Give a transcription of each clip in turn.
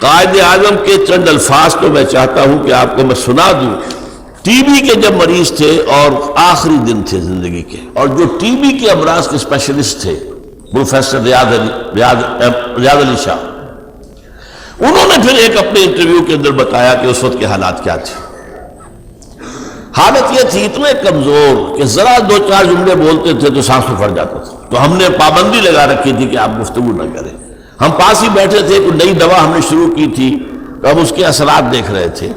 قائد اعظم کے چند الفاظ تو میں چاہتا ہوں کہ آپ کو میں سنا دوں. ٹی بی کے جب مریض تھے اور آخری دن تھے زندگی کے، اور جو ٹی بی کے امراض کے اسپیشلسٹ تھے پروفیسر ریاض علی شاہ، انہوں نے پھر ایک اپنے انٹرویو کے اندر بتایا کہ اس وقت کے حالات کیا تھے. حالت یہ تھی اتنے کمزور کہ ذرا دو چار جملے بولتے تھے تو سانس پھٹ جاتا تھا. تو ہم نے پابندی لگا رکھی تھی کہ آپ گفتگو نہ کریں. ہم پاس ہی بیٹھے تھے، کوئی نئی دوا ہم نے شروع کی تھی تو ہم اس کے اثرات دیکھ رہے تھے،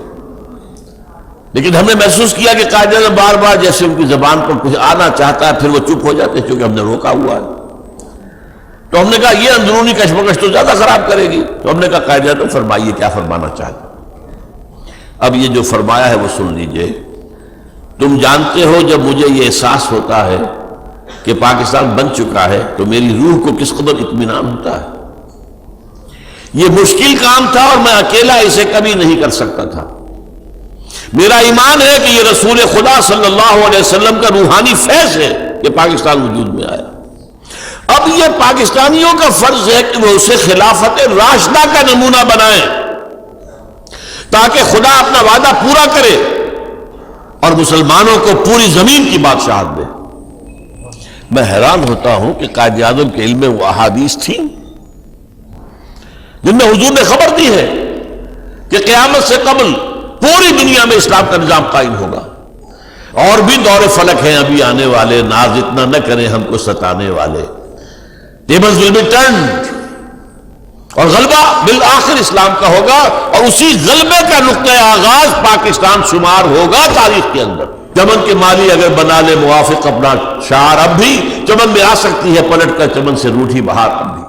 لیکن ہم نے محسوس کیا کہ قائد اعظم بار بار جیسے ان کی زبان پر کچھ آنا چاہتا ہے پھر وہ چپ ہو جاتے ہیں، چونکہ ہم نے روکا ہوا ہے. تو ہم نے کہا یہ اندرونی کشمکش تو زیادہ خراب کرے گی. تو ہم نے کہا قائد اعظم فرمائیے کیا فرمانا چاہتے. اب یہ جو فرمایا ہے وہ سن لیجئے. تم جانتے ہو جب مجھے یہ احساس ہوتا ہے کہ پاکستان بن چکا ہے تو میری روح کو کس قدر اطمینان ہوتا ہے. یہ مشکل کام تھا اور میں اکیلا اسے کبھی نہیں کر سکتا تھا. میرا ایمان ہے کہ یہ رسول خدا صلی اللہ علیہ وسلم کا روحانی فیض ہے کہ پاکستان وجود میں آیا. اب یہ پاکستانیوں کا فرض ہے کہ وہ اسے خلافت راشدہ کا نمونہ بنائیں تاکہ خدا اپنا وعدہ پورا کرے اور مسلمانوں کو پوری زمین کی بادشاہت دے. میں حیران ہوتا ہوں کہ قائد اعظم کے علم میں وہ احادیث تھیں جن میں حضور نے خبر دی ہے کہ قیامت سے قبل پوری دنیا میں اسلام کا نظام قائم ہوگا، اور بھی دور فلک ہیں ابھی آنے والے، ناز اتنا نہ کریں ہم کو ستانے والے. tables will be turned، اور غلبہ بالآخر اسلام کا ہوگا، اور اسی غلبے کا نقطہ آغاز پاکستان شمار ہوگا تاریخ کے اندر. چمن کے مالی اگر بنا لے موافق اپنا شعار اب بھی چمن میں آ سکتی ہے، پلٹ کر چمن سے روٹھی بہار اب بھی.